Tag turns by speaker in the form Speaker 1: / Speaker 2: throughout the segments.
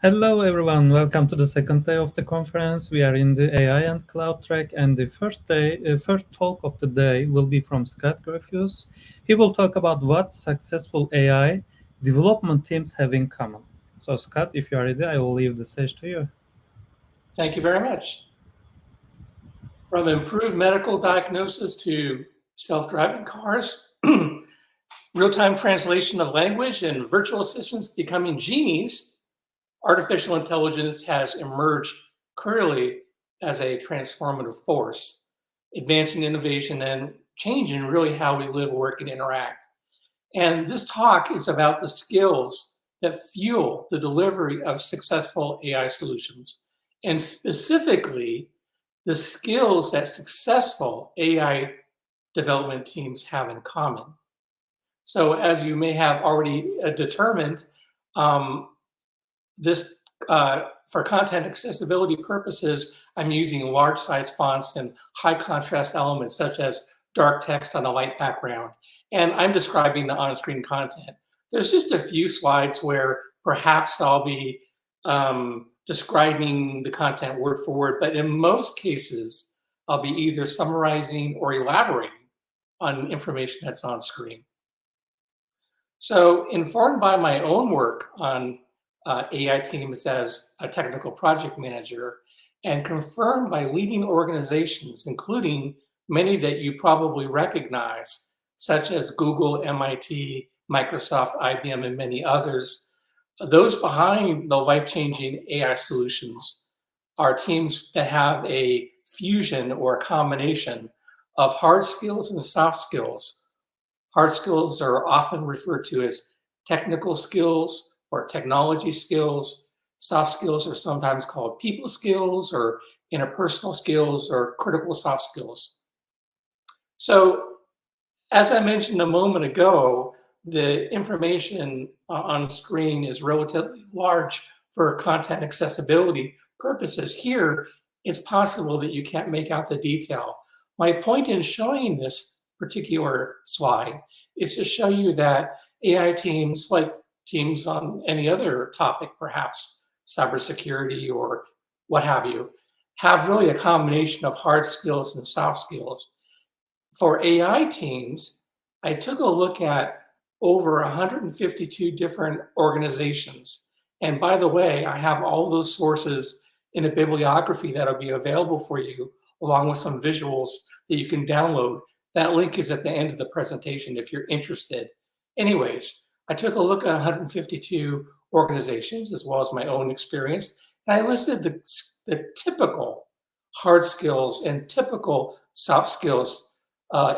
Speaker 1: Hello everyone, welcome to the second day of the conference. We are in the AI and cloud track, and the first talk of the day will be from Scott Graffius. He will talk about what successful AI development teams have in common. So Scott, if you are ready, I will leave the stage to you.
Speaker 2: Thank you very much. From improved medical diagnosis to self-driving cars, real-time translation of language and virtual assistants becoming genies, artificial intelligence has emerged clearly as a transformative force, advancing innovation and changing really how we live, work, and interact. And this talk is about the skills that fuel the delivery of successful AI solutions, and specifically the skills that successful AI development teams have in common. So as you may have already determined, this for content accessibility purposes, I'm using large size fonts and high contrast elements such as dark text on a light background. And I'm describing the on-screen content. There's just a few slides where perhaps I'll be describing the content word for word, but in most cases, I'll be either summarizing or elaborating on information that's on screen. So informed by my own work on AI teams as a technical project manager, and confirmed by leading organizations, including many that you probably recognize, such as Google, MIT, Microsoft, IBM, and many others, those behind the life-changing AI solutions are teams that have a fusion or a combination of hard skills and soft skills. Hard skills are often referred to as technical skills or technology skills. Soft skills are sometimes called people skills or interpersonal skills or critical soft skills. So, as I mentioned a moment ago, the information on screen is relatively large for content accessibility purposes. Here, it's possible that you can't make out the detail. My point in showing this particular slide is to show you that AI teams, like teams on any other topic, perhaps cybersecurity or what have you, have really a combination of hard skills and soft skills. For AI teams, I took a look at over 152 different organizations. And by the way, I have all those sources in a bibliography that'll be available for you, along with some visuals that you can download. That link is at the end of the presentation if you're interested. Anyways, I took a look at 152 organizations as well as my own experience, and I listed the typical hard skills and typical soft skills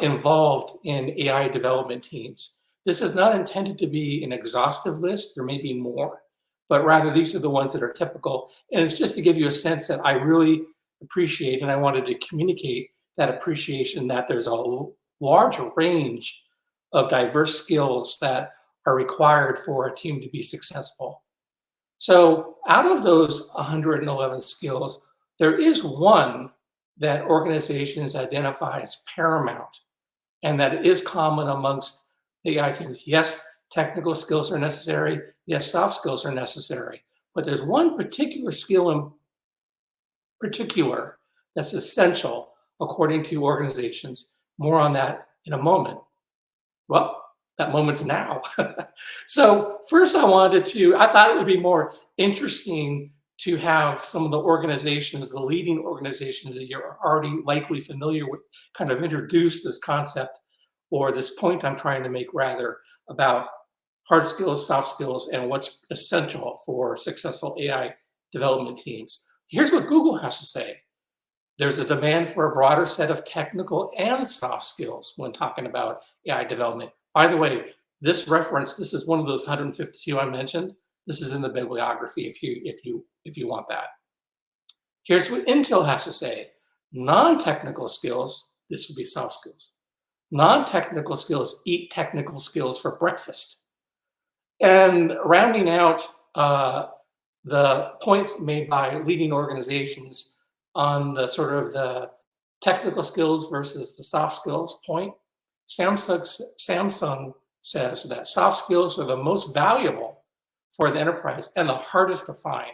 Speaker 2: involved in AI development teams. This is not intended to be an exhaustive list. There may be more, but rather these are the ones that are typical. And it's just to give you a sense that I really appreciate, and I wanted to communicate that appreciation that there's a large range of diverse skills that are required for a team to be successful. So out of those 111 skills, there is one that organizations identify as paramount, and that is common amongst the AI teams. Yes, technical skills are necessary. Yes, soft skills are necessary. But there's one particular skill in particular that's essential according to organizations. More on that in a moment. Well, that moment's now. So first I thought it would be more interesting to have some of the organizations, the leading organizations that you're already likely familiar with, kind of introduce this concept or this point I'm trying to make rather about hard skills, soft skills, and what's essential for successful AI development teams. Here's what Google has to say. There's a demand for a broader set of technical and soft skills when talking about AI development. By the way, this is one of those 152 I mentioned. This is in the bibliography if you want that. Here's what Intel has to say. Non-technical skills, this would be soft skills. Non-technical skills eat technical skills for breakfast. And rounding out the points made by leading organizations on the sort of the technical skills versus the soft skills point, Samsung says that soft skills are the most valuable for the enterprise and the hardest to find.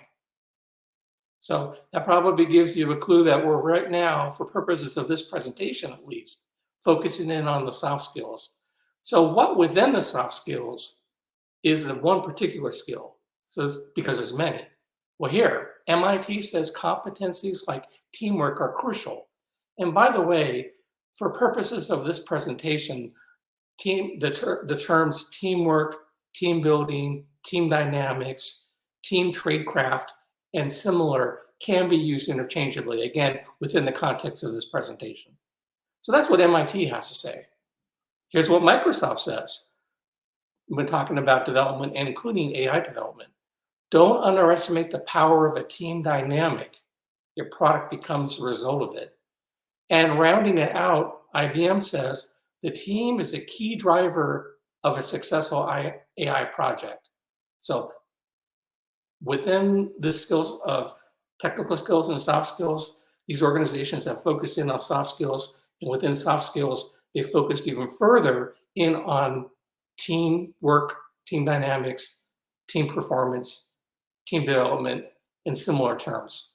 Speaker 2: So that probably gives you a clue that we're right now, for purposes of this presentation at least, focusing in on the soft skills. So what within the soft skills is the one particular skill? So because there's many. Well, here, MIT says competencies like teamwork are crucial. And by the way, for purposes of this presentation, the terms teamwork, team building, team dynamics, team tradecraft, and similar can be used interchangeably, again, within the context of this presentation. So that's what MIT has to say. Here's what Microsoft says when talking about development and including AI development. Don't underestimate the power of a team dynamic. Your product becomes the result of it. And rounding it out, IBM says the team is a key driver of a successful AI project. So within the skills of technical skills and soft skills, these organizations have focused in on soft skills, and within soft skills, they focused even further in on teamwork, team dynamics, team performance, team development, in similar terms.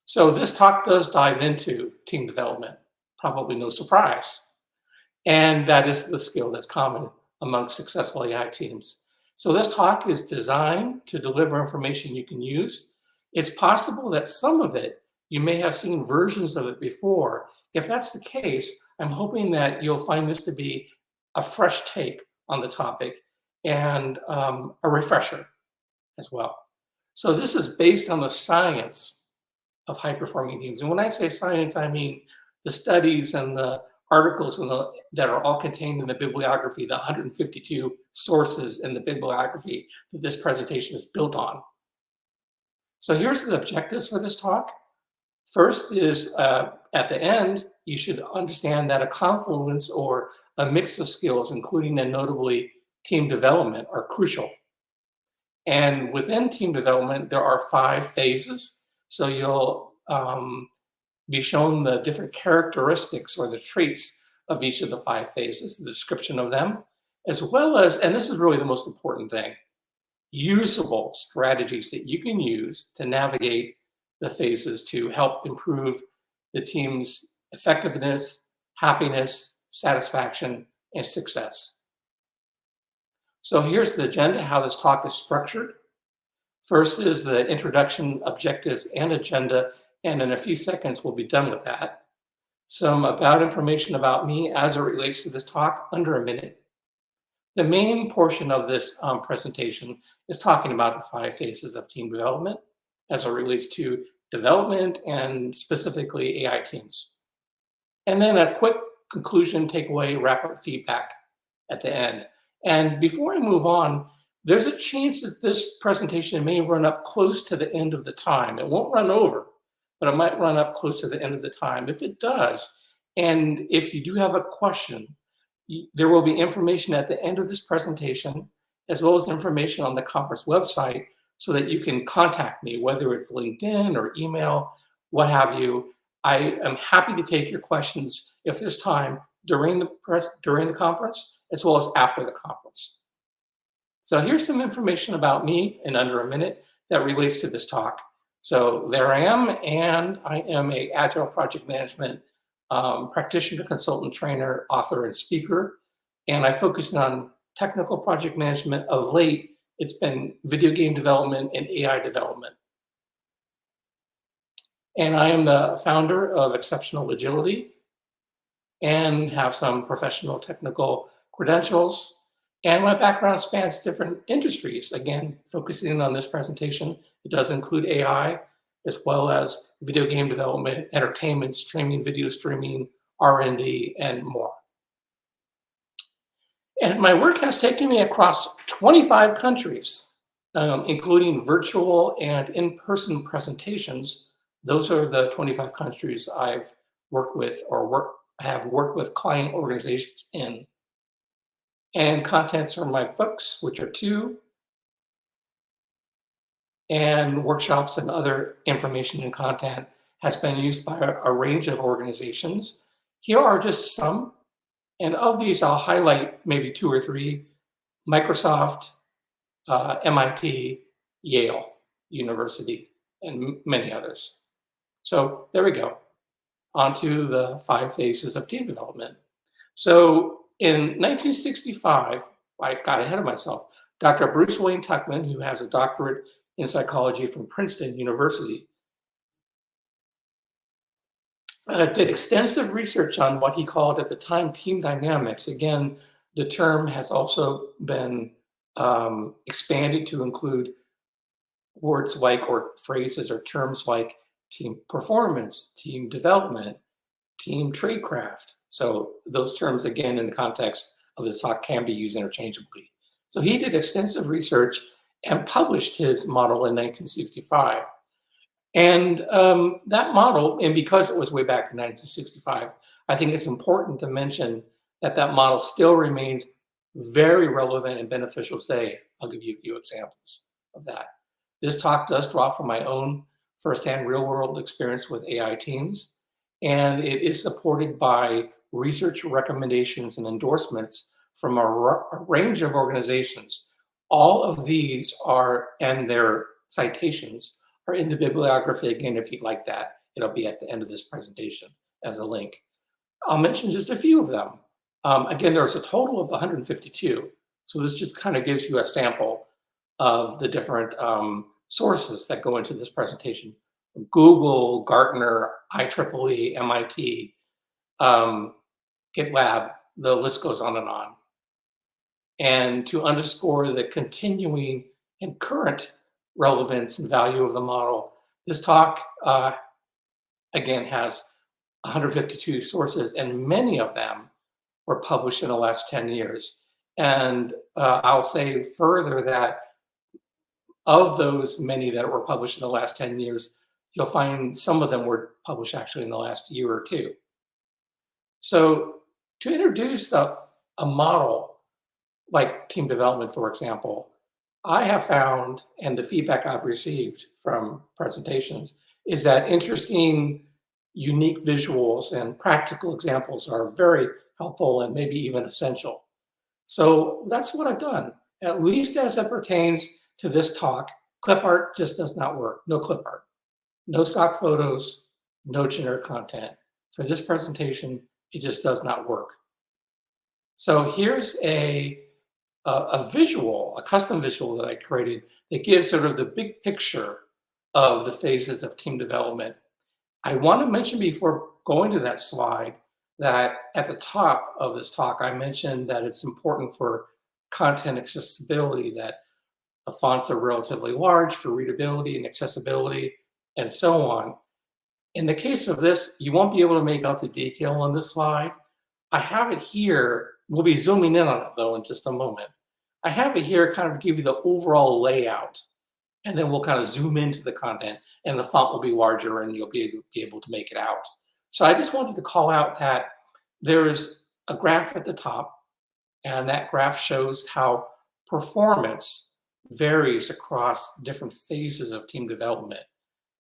Speaker 2: So this talk does dive into team development, probably no surprise. And that is the skill that's common among successful AI teams. So this talk is designed to deliver information you can use. It's possible that some of it, you may have seen versions of it before. If that's the case, I'm hoping that you'll find this to be a fresh take on the topic and a refresher as well. So this is based on the science of high-performing teams. And when I say science, I mean the studies and the articles that are all contained in the bibliography, the 152 sources in the bibliography that this presentation is built on. So here's the objectives for this talk. First is, at the end, you should understand that a confluence or a mix of skills, including and notably team development, are crucial. And within team development, there are 5 phases. So you'll be shown the different characteristics or the traits of each of the 5 phases, the description of them, as well as, and this is really the most important thing, usable strategies that you can use to navigate the phases to help improve the team's effectiveness, happiness, satisfaction, and success. So here's the agenda, how this talk is structured. First is the introduction, objectives, and agenda, and in a few seconds we'll be done with that. Some about information about me as it relates to this talk, under a minute. The main portion of this presentation is talking about the 5 phases of team development as it relates to development and specifically AI teams. And then a quick conclusion, takeaway, wrap-up feedback at the end. And before I move on, there's a chance that this presentation may run up close to the end of the time. It won't run over, but it might run up close to the end of the time. If it does, and if you do have a question, there will be information at the end of this presentation, as well as information on the conference website, so that you can contact me, whether it's LinkedIn or email, what have you. I am happy to take your questions if there's time during the conference, as well as after the conference. So here's some information about me in under a minute that relates to this talk. So there I am, and I am an Agile project management practitioner, consultant, trainer, author, and speaker. And I focus on technical project management. Of late, it's been video game development and AI development. And I am the founder of Exceptional Agility and have some professional technical credentials. And my background spans different industries. Again, focusing on this presentation, it does include AI, as well as video game development, entertainment, streaming, video streaming, R&D, and more. And my work has taken me across 25 countries, including virtual and in-person presentations. Those are the 25 countries I've worked with or have worked with client organizations in. And contents from my books, which are 2, and workshops and other information and content has been used by a range of organizations. Here are just some, and of these I'll highlight maybe 2 or 3. Microsoft, MIT, Yale University, and many others. So there we go. On to the 5 phases of team development. So in 1965, I got ahead of myself. Dr. Bruce Wayne Tuckman, who has a doctorate in psychology from Princeton University, did extensive research on what he called at the time team dynamics. Again, the term has also been expanded to include words like, or phrases or terms like team performance, team development, team tradecraft. So those terms, again, in the context of this talk, can be used interchangeably. So he did extensive research and published his model in 1965. And that model, and because it was way back in 1965, I think it's important to mention that that model still remains very relevant and beneficial today. I'll give you a few examples of that. This talk does draw from my own firsthand real-world experience with AI teams, and it is supported by research recommendations and endorsements from a range of organizations. All of these are, and their citations, are in the bibliography. Again, if you'd like that, it'll be at the end of this presentation as a link. I'll mention just a few of them. Again, there's a total of 152. So this just kind of gives you a sample of the different sources that go into this presentation. Google, Gartner, IEEE, MIT, GitLab, the list goes on and on. And to underscore the continuing and current relevance and value of the model, this talk, again, has 152 sources, and many of them were published in the last 10 years. And I'll say further that of those many that were published in the last 10 years, you'll find some of them were published actually in the last year or two. So to introduce a model like team development, for example, I have found, and the feedback I've received from presentations, is that interesting, unique visuals and practical examples are very helpful and maybe even essential. So that's what I've done. At least as it pertains to this talk, clip art just does not work. No clip art, no stock photos, no generic content. For this presentation, it just does not work. So here's a visual, a custom visual that I created that gives sort of the big picture of the phases of team development. I want to mention before going to that slide that at the top of this talk, I mentioned that it's important for content accessibility, that the fonts are relatively large for readability and accessibility, and so on. In the case of this, you won't be able to make out the detail on this slide. I have it here. We'll be zooming in on it, though, in just a moment. I have it here kind of to give you the overall layout, and then we'll kind of zoom into the content, and the font will be larger, and you'll be able to make it out. So I just wanted to call out that there is a graph at the top, and that graph shows how performance varies across different phases of team development.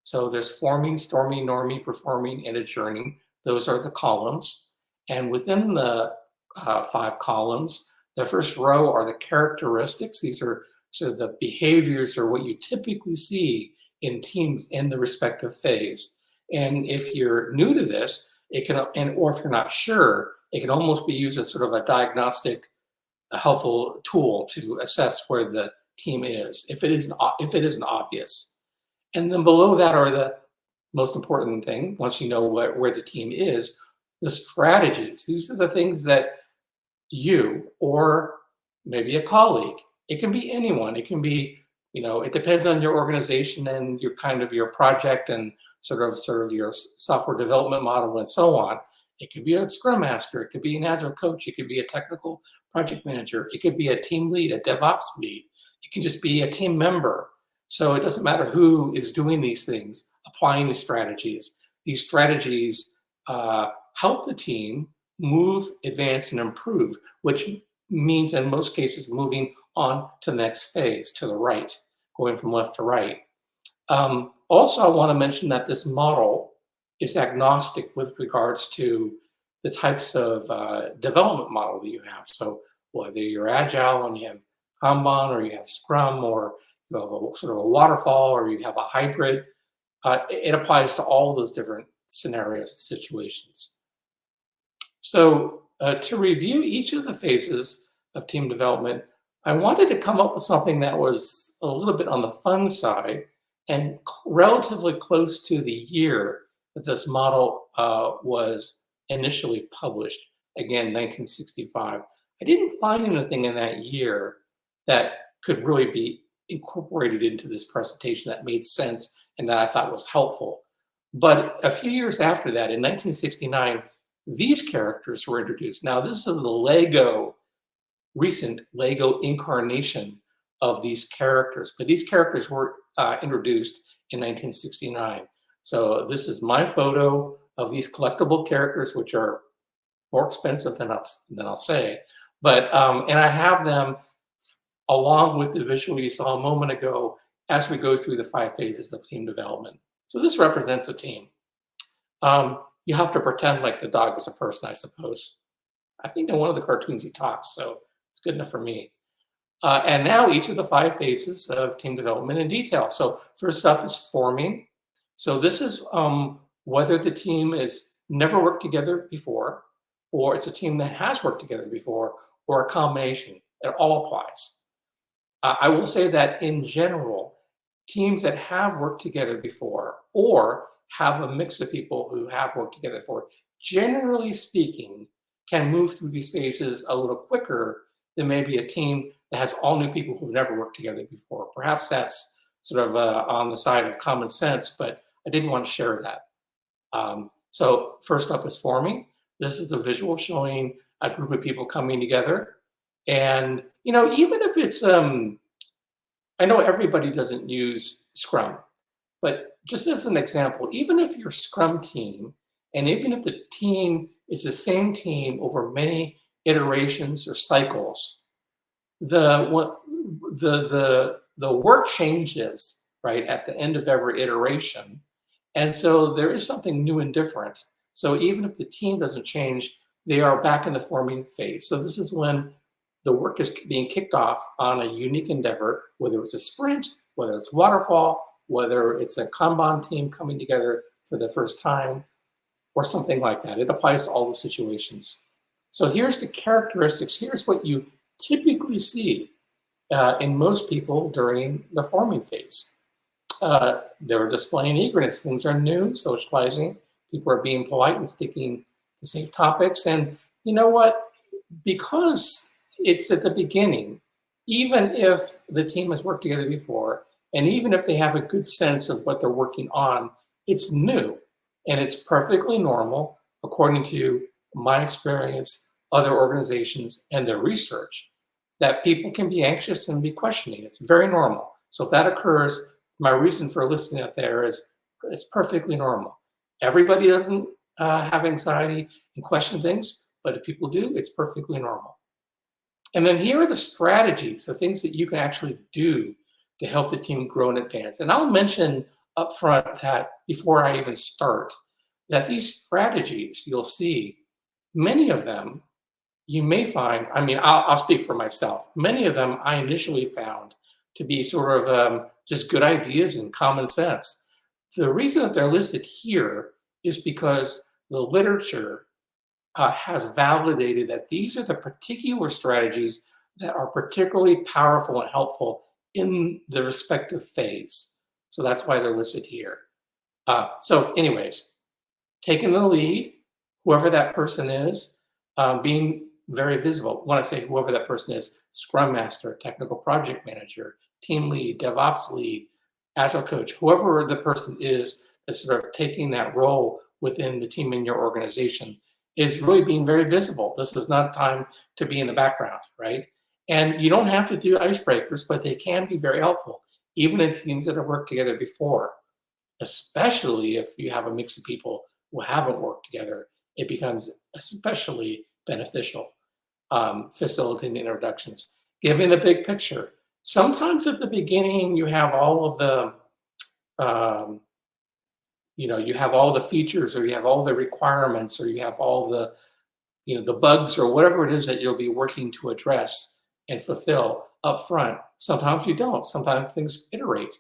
Speaker 2: So there's forming, storming, norming, performing, and adjourning. Those are the columns. And within the 5 columns, the first row are the characteristics. These are sort of the behaviors or what you typically see in teams in the respective phase. And if you're new to this, it can, or if you're not sure, it can almost be used as sort of a diagnostic, a helpful tool to assess where the team is, if it isn't obvious. And then below that are the most important thing, once you know where the team is, the strategies. These are the things that you, or maybe a colleague, it can be anyone, it can be, it depends on your organization and your kind of your project and sort of your software development model and so on. It could be a scrum master, it could be an agile coach, it could be a technical project manager, it could be a team lead, a DevOps lead, it can just be a team member. So it doesn't matter who is doing these things, applying these strategies. These strategies help the team move, advance, and improve, which means in most cases moving on to the next phase, to the right, going from left to right. Also, I want to mention that this model is agnostic with regards to the types of development model that you have. So whether you're agile and you have Kanban, or you have Scrum, or you have a sort of a waterfall, or you have a hybrid. It applies to all those different scenarios and situations. So to review each of the phases of team development, I wanted to come up with something that was a little bit on the fun side and relatively close to the year that this model was initially published, again, 1965. I didn't find anything in that year that could really be incorporated into this presentation that made sense and that I thought was helpful. But a few years after that, in 1969, these characters were introduced. Now, this is the recent Lego incarnation of these characters, but these characters were introduced in 1969. So this is my photo of these collectible characters, which are more expensive than I'll say. But and I have them along with the visual you saw a moment ago as we go through the 5 phases of team development. So this represents a team. You have to pretend like the dog is a person, I suppose. I think in one of the cartoons he talks, so it's good enough for me. And now each of the 5 phases of team development in detail. So first up is forming. So this is whether the team has never worked together before, or it's a team that has worked together before, or a combination. It all applies. I will say that in general, teams that have worked together before or have a mix of people who have worked together before, generally speaking, can move through these phases a little quicker than maybe a team that has all new people who've never worked together before. Perhaps that's sort of on the side of common sense, but I didn't want to share that. So first up is forming. This is a visual showing a group of people coming together. And, you know, even if it's, I know everybody doesn't use Scrum, but just as an example, even if your Scrum team, and even if the team is the same team over many iterations or cycles, the work changes, right, at the end of every iteration. And so there is something new and different. So even if the team doesn't change, they are back in the forming phase. So this is when the work is being kicked off on a unique endeavor, whether it's a sprint, whether it's waterfall, whether it's a Kanban team coming together for the first time, or something like that. It applies to all the situations. So here's the characteristics. Here's what you typically see in most people during the forming phase. They're displaying eagerness. Things are new, socializing. People are being polite and sticking to safe topics. And you know what? Because it's at the beginning, even if the team has worked together before, and even if they have a good sense of what they're working on, it's new. And it's perfectly normal, according to my experience, other organizations, and their research, that people can be anxious and be questioning. It's very normal. So if that occurs, my reason for listening out there is it's perfectly normal. Everybody doesn't have anxiety and question things, but if people do, it's perfectly normal. And then here are the strategies, the things that you can actually do to help the team grow and advance. And I'll mention up front that before I even start, that these strategies you'll see, many of them you may find, I mean, I'll speak for myself. Many of them I initially found to be sort of just good ideas and common sense. The reason that they're listed here is because the literature has validated that these are the particular strategies that are particularly powerful and helpful in the respective phase. So that's why they're listed here. So anyways, taking the lead, whoever that person is, being very visible. When I say whoever that person is, Scrum Master, Technical Project Manager, Team Lead, DevOps Lead, Agile Coach, whoever the person is that's sort of taking that role within the team in your organization is really being very visible. This is not a time to be in the background, right? And you don't have to do icebreakers, but they can be very helpful, even in teams that have worked together before, especially if you have a mix of people who haven't worked together. It becomes especially beneficial, facilitating introductions, giving the big picture. Sometimes at the beginning, you have all of the you have all the features, or you have all the requirements, or you have all the, the bugs, or whatever it is that you'll be working to address and fulfill. up front. Sometimes you don't. Sometimes things iterate.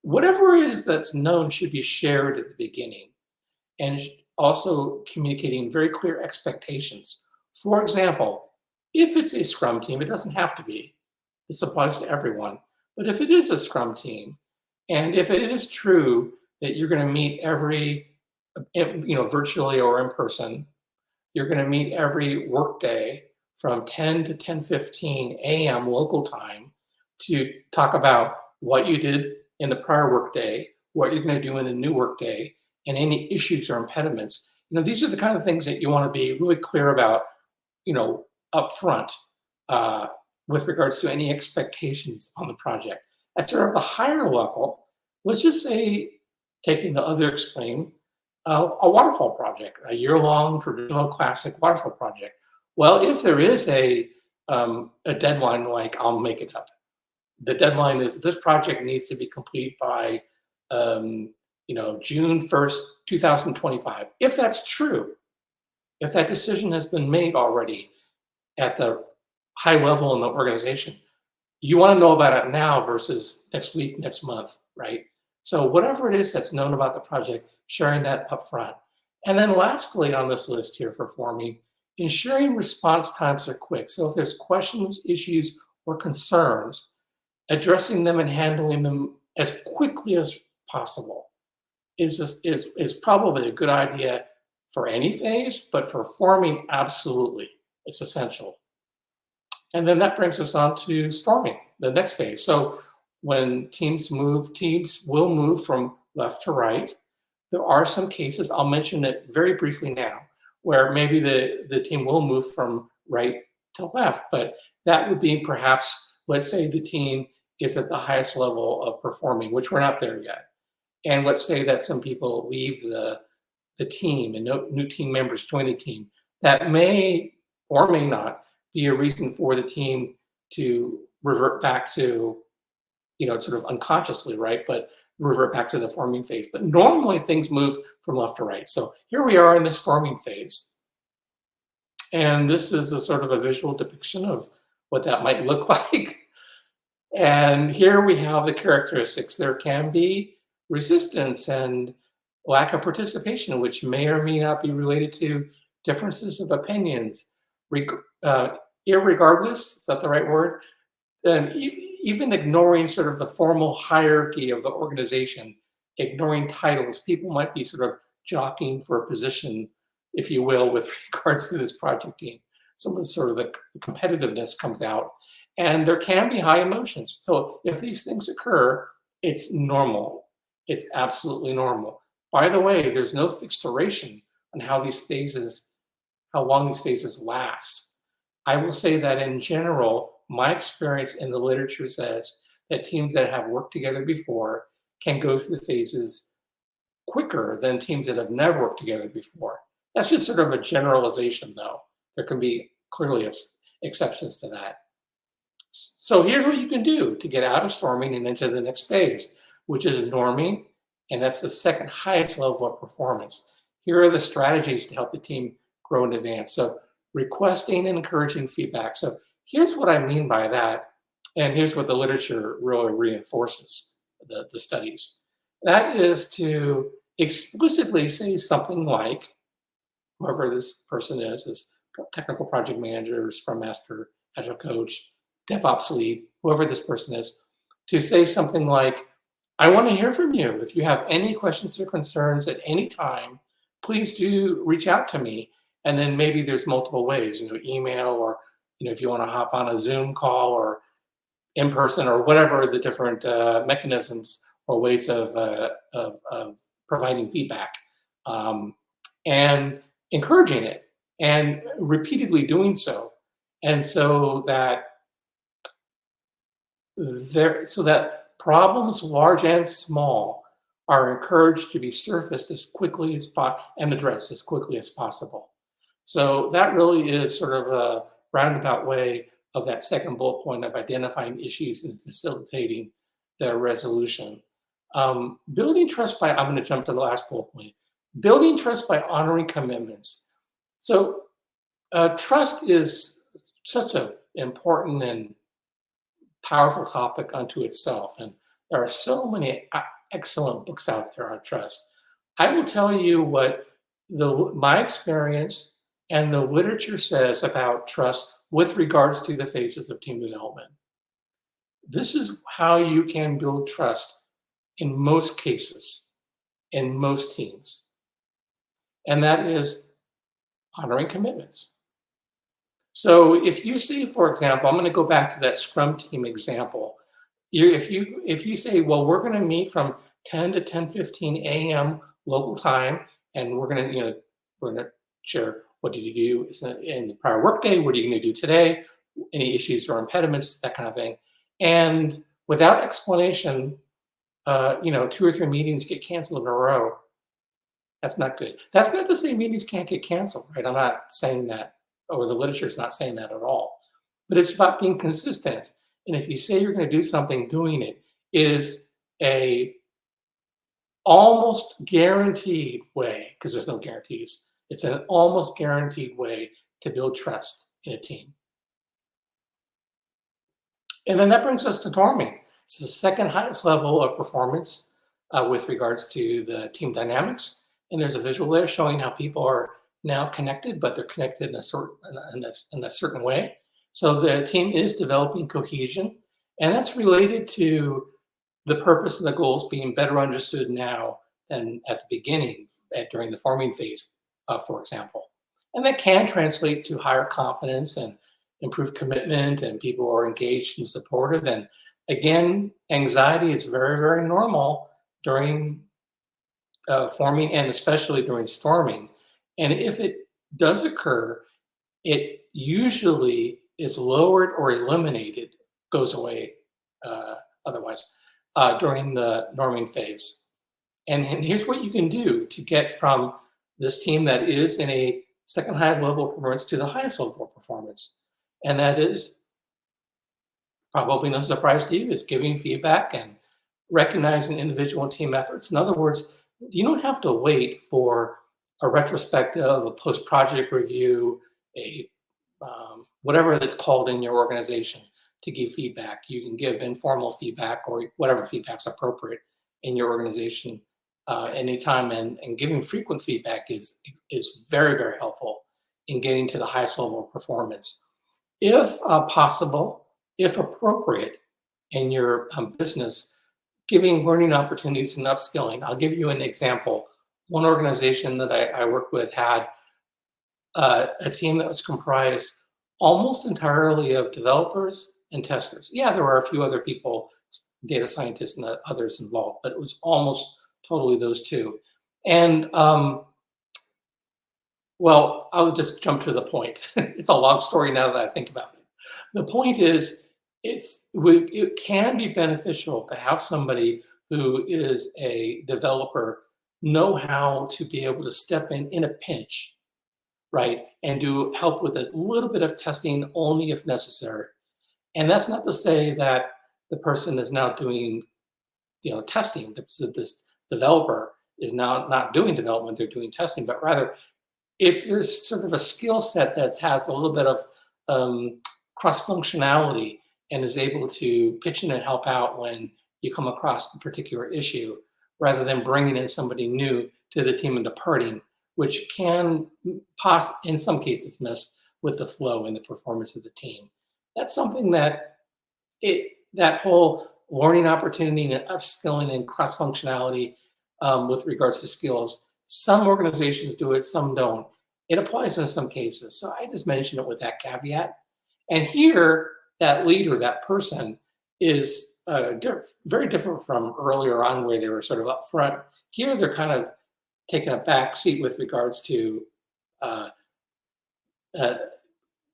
Speaker 2: Whatever it is that's known should be shared at the beginning, and also communicating very clear expectations. For example, if it's a Scrum team, it doesn't have to be. This applies to everyone. But if it is a Scrum team, and if it is true that you're going to meet every, virtually or in person, you're going to meet every workday from 10 to 10:15 a.m. local time to talk about what you did in the prior workday, what you're going to do in the new workday, and any issues or impediments. These are the kind of things that you want to be really clear about, up front, with regards to any expectations on the project. At sort of the higher level, let's just say, taking the other extreme, a waterfall project, a year-long traditional classic waterfall project. Well, if there is a deadline, like, I'll make it up. The deadline is this project needs to be complete by June 1st, 2025. If that's true, if that decision has been made already at the high level in the organization, you want to know about it now versus next week, next month, right? So whatever it is that's known about the project, sharing that up front. And then lastly on this list here for forming, ensuring response times are quick. So if there's questions, issues, or concerns, addressing them and handling them as quickly as possible is probably a good idea for any phase, but for forming, absolutely, it's essential. And then that brings us on to storming, the next phase. So when teams will move from left to right. There are some cases, I'll mention it very briefly now, where maybe the team will move from right to left, but that would be perhaps, let's say the team is at the highest level of performing, which we're not there yet. And let's say that some people leave the team and no new team members join the team. That may or may not be a reason for the team to revert back to, sort of unconsciously, right? But revert back to the forming phase. But normally things move from left to right. So here we are in the storming phase. And this is a sort of a visual depiction of what that might look like. And here we have the characteristics. There can be resistance and lack of participation, which may or may not be related to differences of opinions. Irregardless, is that the right word? Even ignoring sort of the formal hierarchy of the organization, ignoring titles, people might be sort of jockeying for a position, if you will, with regards to this project team. Some of the sort of the competitiveness comes out, and there can be high emotions. So if these things occur, it's normal. It's absolutely normal. By the way, there's no fixed duration on how long these phases last. I will say that in general, my experience in the literature says that teams that have worked together before can go through the phases quicker than teams that have never worked together before. That's just sort of a generalization, though. There can be clearly exceptions to that. So here's what you can do to get out of storming and into the next phase, which is norming, and that's the second highest level of performance. Here are the strategies to help the team grow and advance. So requesting and encouraging feedback. So here's what I mean by that, and here's what the literature really reinforces, the studies. That is to explicitly say something like, whoever this person is technical project manager, Scrum Master, Agile Coach, DevOps lead, whoever this person is, to say something like, I want to hear from you. If you have any questions or concerns at any time, please do reach out to me. And then maybe there's multiple ways, email, or if you want to hop on a Zoom call or in person or whatever the different mechanisms or ways of providing feedback, and encouraging it and repeatedly doing so. And so that problems, large and small, are encouraged to be surfaced as quickly as and addressed as quickly as possible. So that really is sort of a roundabout way of that second bullet point of identifying issues and facilitating their resolution. Building trust by, I'm going to jump to the last bullet point, building trust by honoring commitments. So trust is such an important and powerful topic unto itself. And there are so many excellent books out there on trust. I will tell you what my experience and the literature says about trust with regards to the phases of team development. This is how you can build trust in most cases, in most teams. And that is honoring commitments. So if you see, for example, I'm going to go back to that Scrum team example. If you say, well, we're going to meet from 10 to 10:15 a.m. local time, and we're going to share what did you do in the prior workday, what are you going to do today, any issues or impediments, that kind of thing. And without explanation, 2 or 3 meetings get canceled in a row. That's not good. That's not to say meetings can't get canceled, right? I'm not saying that, or the literature is not saying that at all. But it's about being consistent. And if you say you're going to do something, doing it is a almost guaranteed way, because there's no guarantees. It's an almost guaranteed way to build trust in a team. And then that brings us to norming. It's the second highest level of performance with regards to the team dynamics. And there's a visual there showing how people are now connected, but they're connected in a certain way. So the team is developing cohesion, and that's related to the purpose and the goals being better understood now than at the beginning, during the forming phase, for example. And that can translate to higher confidence and improved commitment, and people are engaged and supportive. And again, anxiety is very, very normal during forming, and especially during storming. And if it does occur, it usually is lowered or eliminated, goes away otherwise, during the norming phase. And here's what you can do to get from this team that is in a second highest level of performance to the highest level of performance. And that is probably no surprise to you, is giving feedback and recognizing individual and team efforts. In other words, you don't have to wait for a retrospective, a post-project review, a whatever that's called in your organization to give feedback. You can give informal feedback or whatever feedback's appropriate in your organization anytime. And giving frequent feedback is very, very helpful in getting to the highest level of performance. If possible, if appropriate in your business, giving learning opportunities and upskilling. I'll give you an example. One organization that I worked with had a team that was comprised almost entirely of developers and testers. Yeah, there were a few other people, data scientists and others involved, but it was almost totally those two. And well, I'll just jump to the point. It's a long story now that I think about it. The point is, it can be beneficial to have somebody who is a developer know how to be able to step in a pinch, right? And help with a little bit of testing only if necessary. And that's not to say that the person is now doing, testing. This developer is now not doing development, they're doing testing, but rather if there's sort of a skill set that has a little bit of cross-functionality and is able to pitch in and help out when you come across a particular issue, rather than bringing in somebody new to the team and departing, which can in some cases mess with the flow and the performance of the team. That's something that that whole learning opportunity and upskilling and cross-functionality with regards to skills, some organizations do it, some don't. It applies in some cases. So I just mentioned it with that caveat. And here, that leader, that person, is very different from earlier on where they were sort of up front. Here, they're kind of taking a back seat with regards to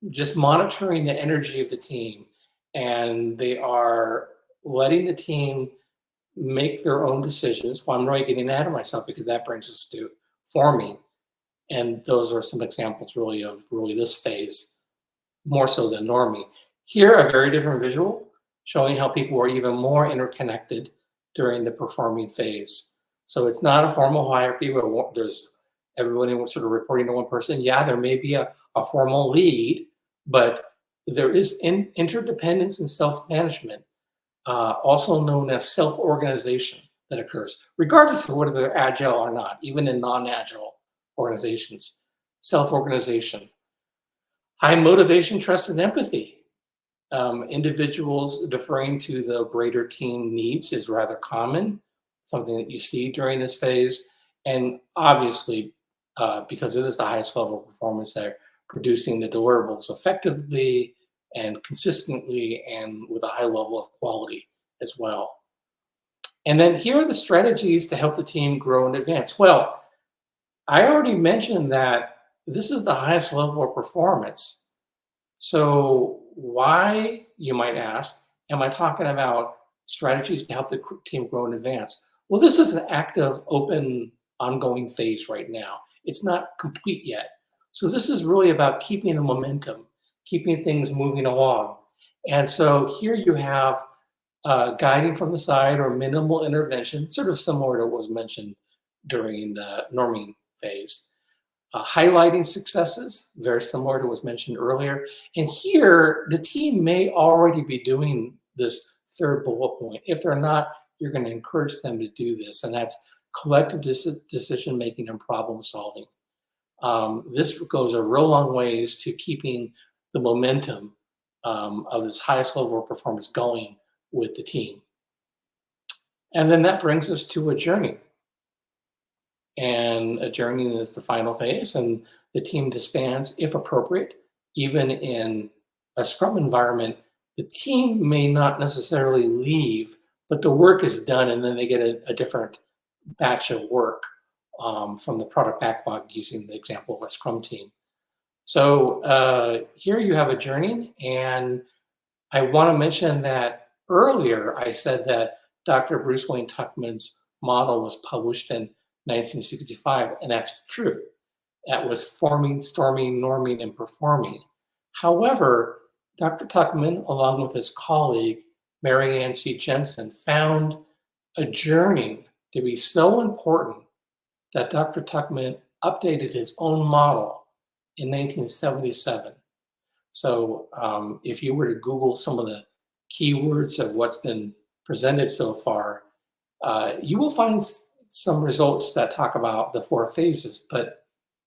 Speaker 2: just monitoring the energy of the team. And they are letting the team make their own decisions. Well, I'm really getting ahead of myself because that brings us to forming. And those are some examples really of this phase, more so than norming. Here, a very different visual showing how people are even more interconnected during the performing phase. So it's not a formal hierarchy where there's everybody sort of reporting to one person. Yeah, there may be a formal lead, but there is interdependence and self-management, also known as self-organization, that occurs, regardless of whether they're agile or not, even in non-agile organizations. Self-organization. High motivation, trust, and empathy. Individuals deferring to the greater team needs is rather common, something that you see during this phase. And obviously, because it is the highest level of performance, they're producing the deliverables effectively and consistently and with a high level of quality as well. And then here are the strategies to help the team grow and advance. Well, I already mentioned that this is the highest level of performance. So why, you might ask, am I talking about strategies to help the team grow and advance? Well, this is an active, open, ongoing phase right now. It's not complete yet. So this is really about keeping the momentum, keeping things moving along. And so here you have guiding from the side or minimal intervention, sort of similar to what was mentioned during the norming phase. Highlighting successes, very similar to what was mentioned earlier. And here, the team may already be doing this third bullet point. If they're not, you're going to encourage them to do this, and that's collective decision-making and problem solving. This goes a real long ways to keeping the momentum of this highest level of performance going with the team. And then that brings us to adjourning. And adjourning is the final phase, and the team disbands if appropriate. Even in a Scrum environment, the team may not necessarily leave, but the work is done, and then they get a different batch of work from the product backlog, using the example of a Scrum team. So here you have adjourning, and I want to mention that earlier I said that Dr. Bruce Wayne Tuckman's model was published in 1965, and that's true. That was forming, storming, norming, and performing. However, Dr. Tuckman, along with his colleague, Mary Ann C. Jensen, found adjourning to be so important that Dr. Tuckman updated his own model in 1977. So if you were to Google some of the keywords of what's been presented so far, you will find some results that talk about the 4 phases, but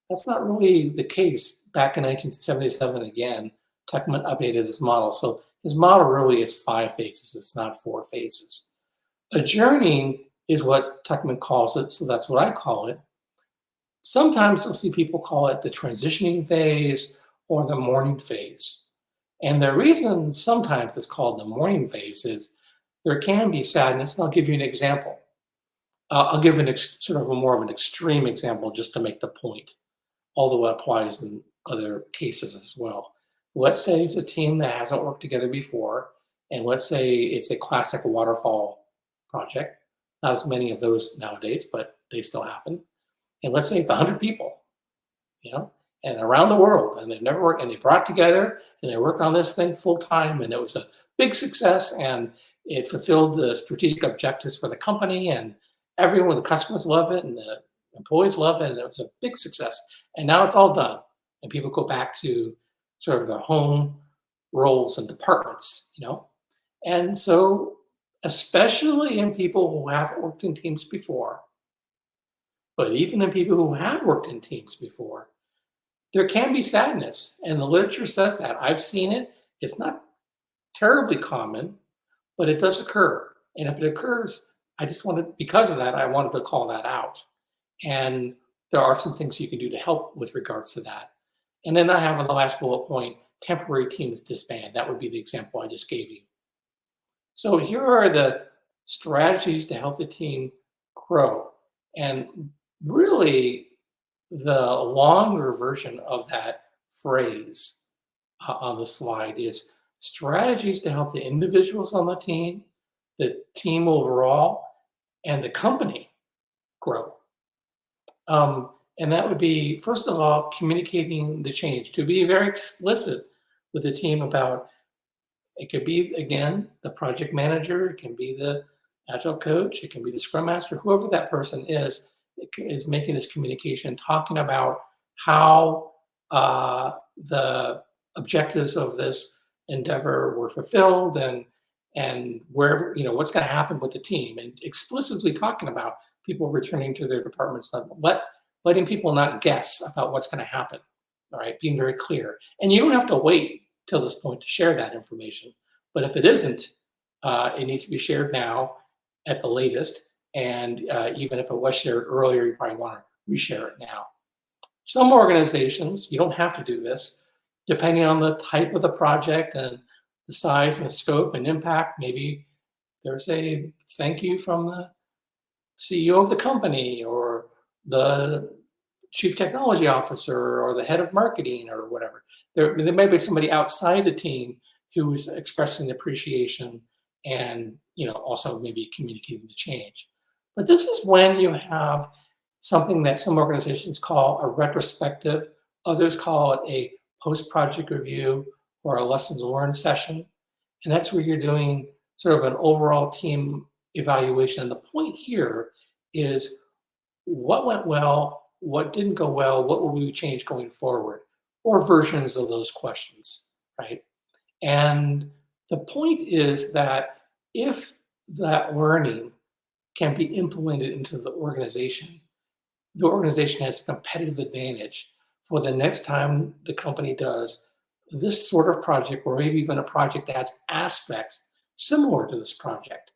Speaker 2: that's not really the case. Back in 1977, again, Tuckman updated his model. So his model really is 5 phases. It's not 4 phases. Adjourning is what Tuckman calls it, so that's what I call it. Sometimes you'll see people call it the transitioning phase or the mourning phase. And the reason sometimes it's called the mourning phase is there can be sadness, and I'll give you an example. I'll give sort of more of an extreme example just to make the point, although it applies in other cases as well. Let's say it's a team that hasn't worked together before, and let's say it's a classic waterfall project. Not as many of those nowadays, but they still happen. And let's say it's 100 people, and around the world, and they've never worked, and they brought together and they worked on this thing full time, and it was a big success, and it fulfilled the strategic objectives for the company, and everyone, the customers love it, and the employees love it, and it was a big success. And now it's all done, and people go back to sort of their home roles and departments, And so, especially in people who have worked in teams before, but even in people who have worked in teams before, there can be sadness, and the literature says that. I've seen it. It's not terribly common, but it does occur. And if it occurs, because of that, I wanted to call that out. And there are some things you can do to help with regards to that. And then I have on the last bullet point, temporary teams disband. That would be the example I just gave you. So here are the strategies to help the team grow. And really, the longer version of that phrase on the slide is strategies to help the individuals on the team overall, and the company grow. And that would be, first of all, communicating the change, to be very explicit with the team about, it could be, again, the project manager, it can be the agile coach, it can be the scrum master, whoever that person is making this communication, talking about how the objectives of this endeavor were fulfilled, and wherever, what's going to happen with the team, and explicitly talking about people returning to their departments, letting people not guess about what's going to happen. All right, being very clear. And you don't have to wait till this point to share that information. But if it isn't, it needs to be shared now at the latest. And even if it was shared earlier, you probably want to reshare it now. Some organizations, you don't have to do this, depending on the type of the project and the size and scope and impact. Maybe there's a thank you from the CEO of the company, or the chief technology officer, or the head of marketing, or whatever. There may be somebody outside the team who is expressing appreciation and also maybe communicating the change. But this is when you have something that some organizations call a retrospective, others call it a post-project review or a lessons learned session. And that's where you're doing sort of an overall team evaluation. And the point here is what went well, what didn't go well, what will we change going forward, or versions of those questions, right? And the point is that if that learning can be implemented into the organization has a competitive advantage for the next time the company does this sort of project, or maybe even a project that has aspects similar to this project,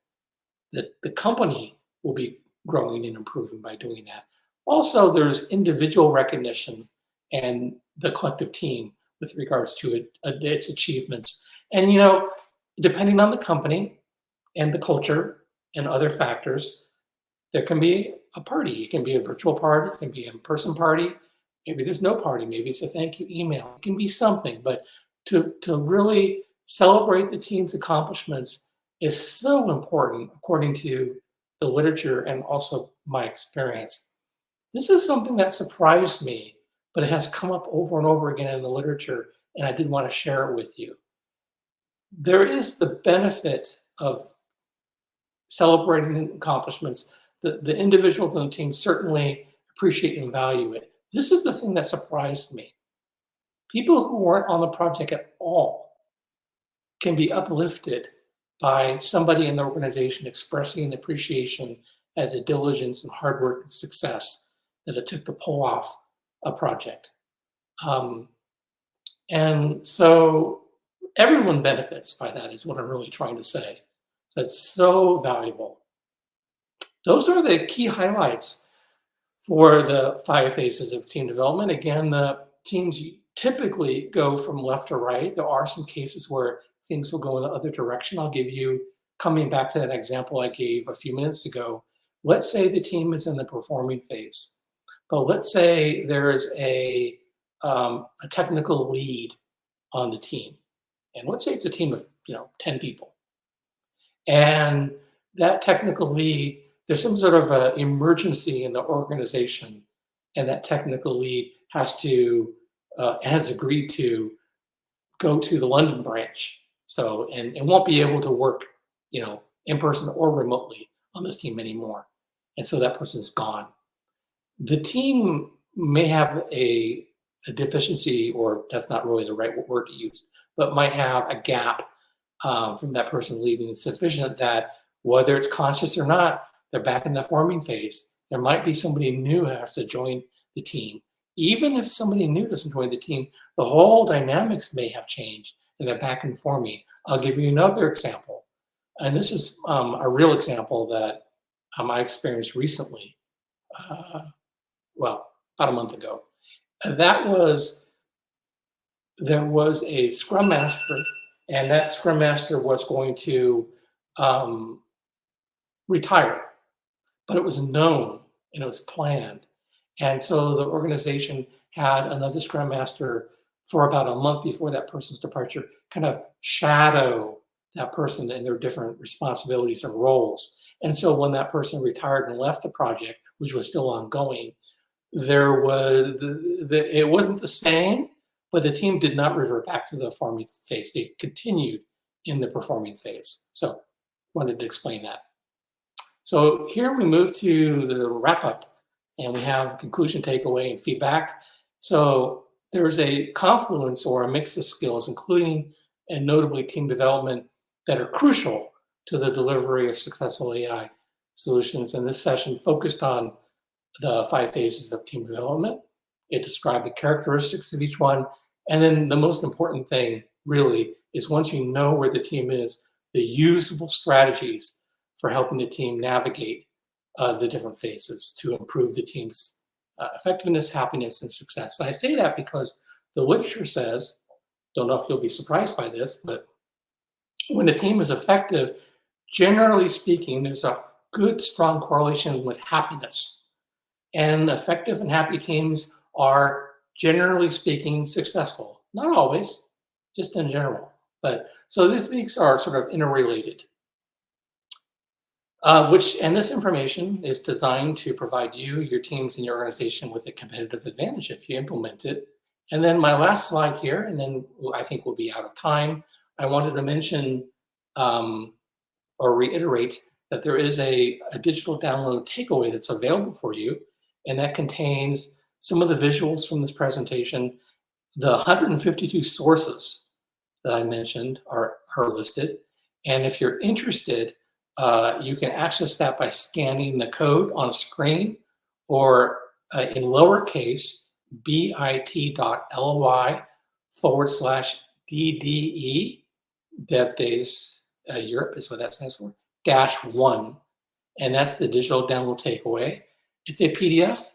Speaker 2: that the company will be growing and improving by doing that. Also, there's individual recognition and the collective team with regards to its achievements. And, depending on the company and the culture and other factors, there can be a party. It can be a virtual party. It can be an in-person party. Maybe there's no party. Maybe it's a thank you email. It can be something. But to really celebrate the team's accomplishments is so important, according to the literature and also my experience. This is something that surprised me, but it has come up over and over again in the literature, and I did want to share it with you. There is the benefit of celebrating accomplishments. The individuals on the team certainly appreciate and value it. This is the thing that surprised me. People who weren't on the project at all can be uplifted by somebody in the organization expressing appreciation at the diligence and hard work and success that it took to pull off a project. And so everyone benefits by that, is what I'm really trying to say. So it's so valuable. Those are the key highlights for the 5 phases of team development. Again, the teams typically go from left to right. There are some cases where things will go in the other direction. I'll give you, coming back to that example I gave a few minutes ago, let's say the team is in the performing phase, but let's say there's a technical lead on the team. And let's say it's a team of 10 people. And that technical lead, there's some sort of emergency in the organization, and that technical lead has agreed to go to the London branch. So, and won't be able to work, in person or remotely on this team anymore. And so that person's gone. The team may have a deficiency, or that's not really the right word to use, but might have a gap from that person leaving sufficient that, whether it's conscious or not, they're back in the forming phase. There might be somebody new who has to join the team. Even if somebody new doesn't join the team, the whole dynamics may have changed and they're back in forming. I'll give you another example. And this is a real example that I experienced recently, about a month ago. There was a Scrum Master, and that Scrum Master was going to retire, but it was known and it was planned. And so the organization had another Scrum Master for about a month before that person's departure, kind of shadow that person and their different responsibilities and roles. And so when that person retired and left the project, which was still ongoing, it wasn't the same, but the team did not revert back to the forming phase. They continued in the performing phase. So wanted to explain that. So here we move to the wrap up, and we have conclusion, takeaway, and feedback. So there's a confluence or a mix of skills, including and notably team development, that are crucial to the delivery of successful AI solutions. And this session focused on the 5 phases of team development. It described the characteristics of each one. And then the most important thing really is, once you know where the team is, the usable strategies for helping the team navigate the different phases to improve the team's effectiveness, happiness, and success. And I say that because the literature says, don't know if you'll be surprised by this, but when a team is effective, generally speaking, there's a good, strong correlation with happiness. And effective and happy teams are, generally speaking, successful. Not always, just in general. But so these things are sort of interrelated. And this information is designed to provide you, your teams, and your organization with a competitive advantage if you implement it. And then my last slide here, and then I think we'll be out of time. I wanted to mention or reiterate that there is a digital download takeaway that's available for you, and that contains some of the visuals from this presentation. The 152 sources that I mentioned are listed, and if you're interested, you can access that by scanning the code on screen, or in lowercase bit.ly/DDE, Dev Days Europe is what that stands for, -1. And that's the digital download takeaway. It's a PDF.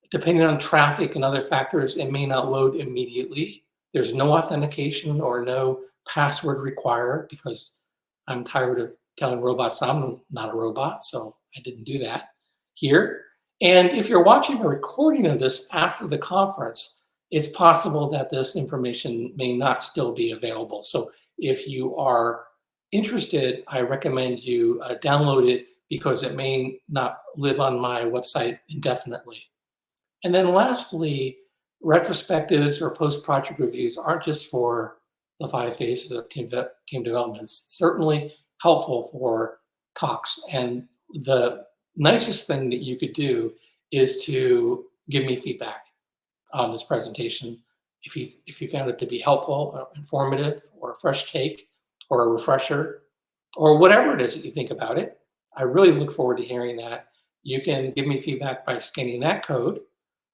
Speaker 2: Depending on traffic and other factors, it may not load immediately. There's no authentication or no password required, because I'm tired of telling robots I'm not a robot, so I didn't do that here. And if you're watching a recording of this after the conference, it's possible that this information may not still be available. So if you are interested, I recommend you download it, because it may not live on my website indefinitely. And then lastly, retrospectives or post-project reviews aren't just for the 5 phases of team development. It's certainly helpful for talks. And the nicest thing that you could do is to give me feedback on this presentation. If you found it to be helpful, or informative, or a fresh take, or a refresher, or whatever it is that you think about it, I really look forward to hearing that. You can give me feedback by scanning that code,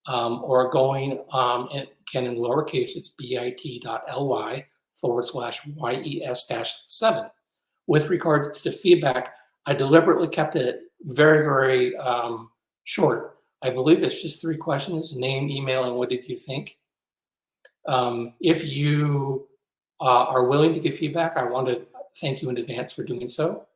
Speaker 2: or going, and can in lowercase, it's bit.ly/YES-7. With regards to feedback, I deliberately kept it very, very short. I believe it's just 3 questions: name, email, and what did you think? If you are willing to give feedback, I want to thank you in advance for doing so.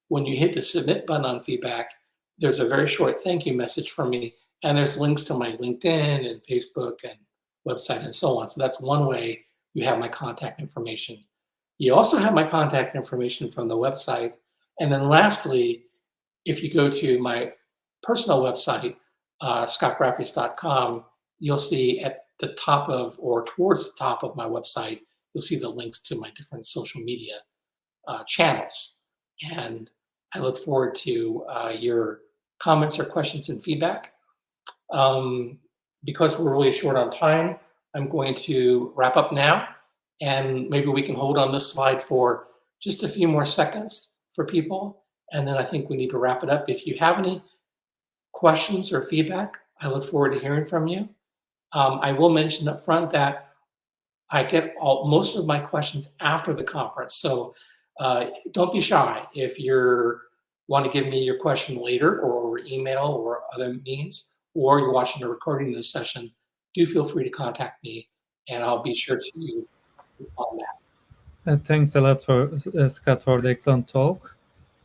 Speaker 2: When you hit the submit button on feedback, there's a very short thank you message from me, and there's links to my LinkedIn and Facebook and website and so on. So that's one way you have my contact information. You also have my contact information from the website. And then lastly, if you go to my personal website, scottgraffius.com, you'll see at the top of, or towards the top of my website, you'll see the links to my different social media channels. And I look forward to your comments or questions and feedback. Because we're really short on time, I'm going to wrap up now, and maybe we can hold on this slide for just a few more seconds for people, and then I think we need to wrap it up. If you have any questions or feedback, I look forward to hearing from you. I will mention up front that I get most of my questions after the conference, so don't be shy. If you want to give me your question later, or over email or other means, or you're watching a recording of this session, do feel free to contact me, and I'll be sure to respond back.
Speaker 1: Thanks a lot for Scott for the excellent talk.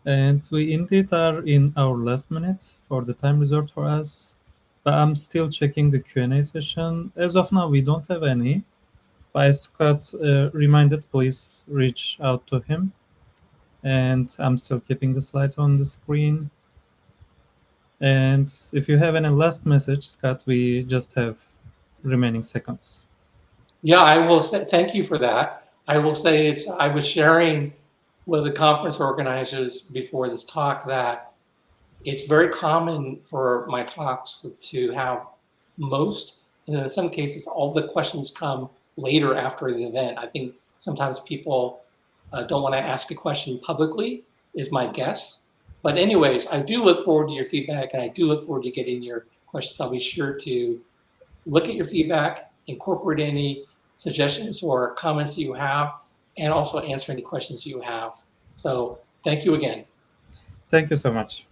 Speaker 1: And we indeed are in our last minute for the time reserved for us. But I'm still checking the Q&A session. As of now, we don't have any. But as Scott reminded, please reach out to him. And I'm still keeping the slide on the screen. And if you have any last message, Scott, we just have remaining seconds.
Speaker 2: Yeah, I will say thank you for that. I will say I was sharing with the conference organizers before this talk that it's very common for my talks to have most, and in some cases, all the questions come later after the event. I think Sometimes people don't want to ask a question publicly, is my guess. But anyways, I do look forward to your feedback, and I do look forward to getting your questions. I'll be sure to look at your feedback, incorporate any suggestions or comments you have, and also answer any questions you have. So thank you again.
Speaker 1: Thank you so much.